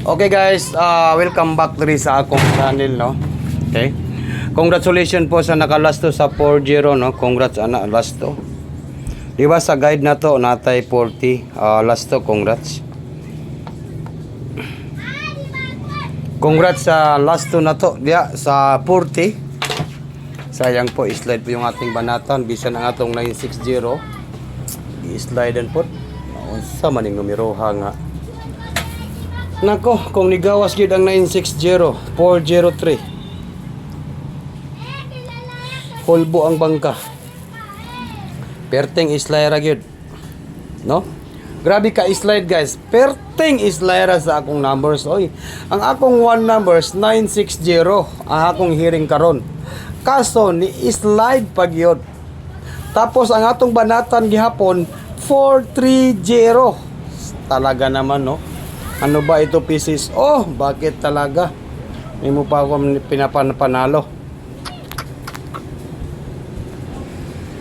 Okay guys, welcome back diri sa akong channel, no. Okay. Congratulations po sa nakalasto sa 40, no. Congrats ana lasto. Di ba sa guide na to natay 40, lasto congrats. Congrats sa lasto na to diya sa 40. Sayang po i-slide po yung ating banatan bisan ang atong 960. I-slide po. Unsa man ning numero nga. Nako, kung nigawas gyud ang 960, 403. Hulbo ang bangka. Perting islayra gyud. No? Grabe ka slide guys. Perting islayra sa akong numbers. Oy, ang akong one numbers 960 ang akong hearing karon. Kaso ni slide pag yun. Tapos ang atong banatan gihapon 430. Talaga naman, no? Ano ba ito pieces? Oh, bakit talaga? Hindi mo pa ako pinapanalo.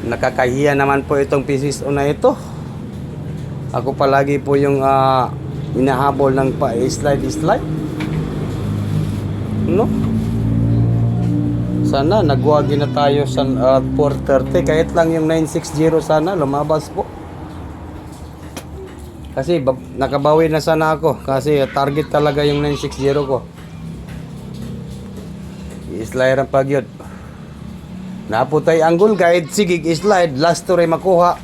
Nakakahiya naman po itong pieces na ito. Ako palagi po yung hinahabol ng pa-slide. No? Sana nagwagi na tayo sa 430. Kahit lang yung 960 sana lumabas po. Kasi nakabawi na sana ako. Kasi target talaga yung 960 ko. I-slide ang pagyod. Naputay angle guide. Sige, i-slide. Last to rin makuha.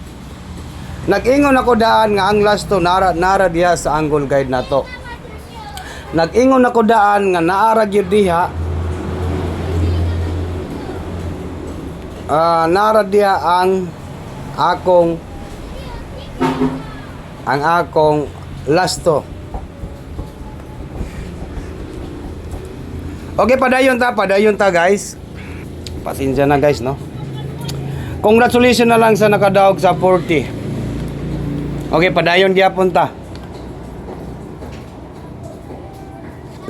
Nag-ingon ako daan nga ang last to nara diha sa angle guide na to. Nag-ingon ako daan nga naara gyud diha. Nara diha ang akong lasto. Okay, padayon ta guys. Pasensya na guys, no. Congratulations na lang sa nakadaog sa 40. Okay, padayon gyapon ta.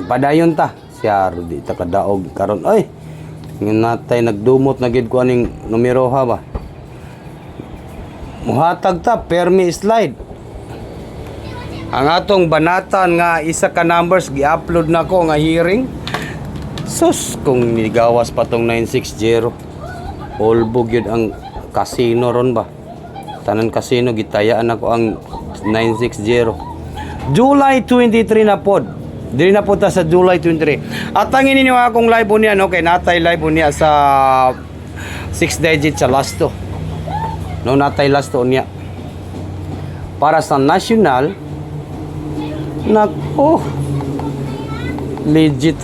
Padayon ta. Siya di ta kadaog karon. Ay, natay nagdumot na gid ko aning numero ha ba. Muhatag ta permi slide. Ang atong banatan nga isa ka numbers gi-upload na ko nga hearing. Sus, kung nigawas pa tong 960. Olbog yun ang casino ron ba. Tanan casino gitayaan ako ang 960. July 23 na pod. Dili na po ta sa July 23. At tangin ninyo akong live po niya, no? Kay natay live po niya sa 6 digit sa lasto. No, natay lasto niya. Para sa national, nako, legit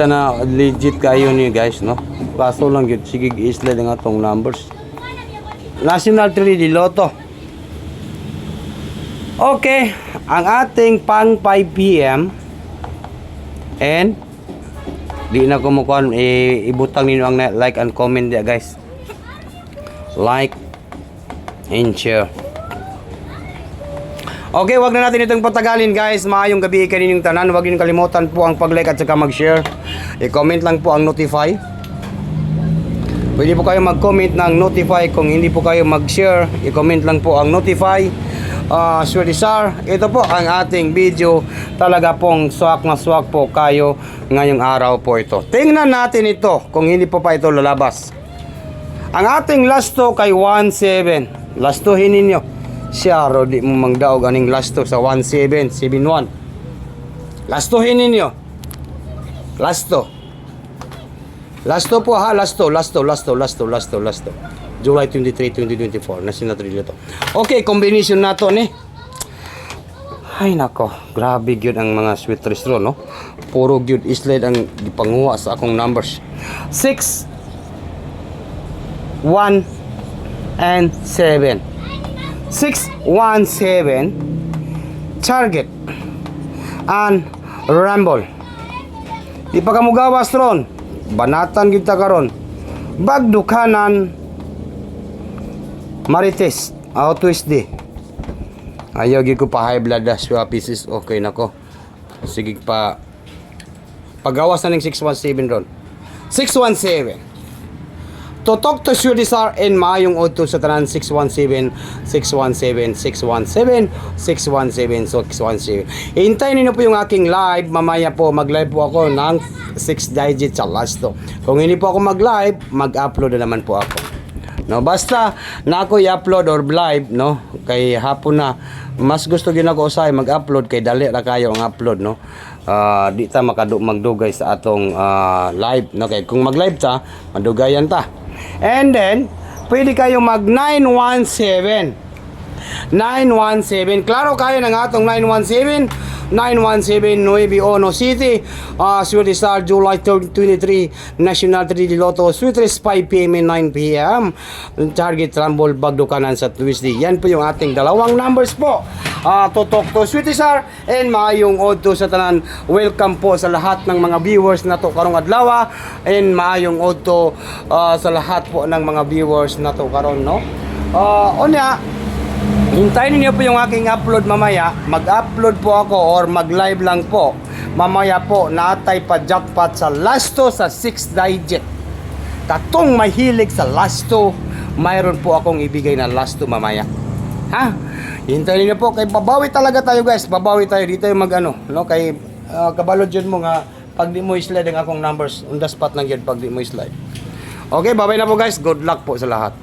kayo niyo guys, no? Kaso lang yun, sige i-slide ang atong numbers. National 3D Lotto. Okay, ang ating pang 5 PM and di na ko mukuhan, ibutang ninyo ang like and comment dia guys. Like and share. Okay, wag na natin itong patagalin guys. Maayong gabi kaninyong tanan. Wag niyo kalimutan po ang pag-like at saka mag-share. I-comment lang po ang notify. Pwede po kayo mag-comment ng notify. Kung hindi po kayo mag-share, i-comment lang po ang notify. Swerte sir, ito po ang ating video. Talaga pong swak na swak po kayo ngayong araw po ito. Tingnan natin ito kung hindi po pa ito lalabas. Ang ating lasto kay 17. Lastuhin ninyo. Siya di mo mangdaog aning lasto sa 1771. Lastohin ninyo. Lasto po ha, lasto. July 23, 2024 na sinatry dito. Okay, combination nato ni. Ay nako, grabe gyud ang mga sweet restro, no. Puro gyud slide ang gipanguha sa akong numbers. 6 1 and 7. 617 target and rumble. Di pa ka mugawas ron. Banatan kita karon. Bagdukanan Marites twist di. Ayaw gid ko pa high blood dash pieces. Okay nako. Sige pa pagawas na ning 617 ron. 617 To talk to Sweetie Sar and maayong auto sa tanan 617-617-617-617. Hintayin niyo po yung aking live. Mamaya po mag-live po ako ng 6 digit sa last to. Kung hindi po ako mag-live, mag-upload na naman po ako. No, basta na ako i-upload or live, no, kay hapon na mas gusto gyud ako usay mag-upload kay dali ra kayo ang upload, no. Di ta magdugay sa atong live, no, kay kung mag-live ta madugayan ta. And then pwede kayo mag 917 klaro kayo ng atong 917 Nuevo City, Sweetie Star, July 23, National 3D Lotto, Sweetie 5 PM and 9 PM, Target Rumble, Bagdukanan sa Tuesday. Yan po yung ating dalawang numbers po. Tutok to Sweetie Star and maayong odto sa tanan. Welcome po sa lahat ng mga viewers na to karong adlaw and maayong odto sa lahat po ng mga viewers na to karon, no. Unya, hintayin niyo po yung aking upload mamaya. Mag-upload po ako or mag-live lang po. Mamaya po, natay pa jackpot sa lasto sa 6 digit. Katong mahilig sa lasto, mayroon po akong ibigay na lasto mamaya. Ha? Hintayin niyo po. Kay babawi talaga tayo, guys. Babawi tayo. Dito yung mag-ano. No? Kay kabalod yun mo nga, pag di mo slide ang akong numbers, on the spot lang yun pag di mo slide. Okay, babay na po, guys. Good luck po sa lahat.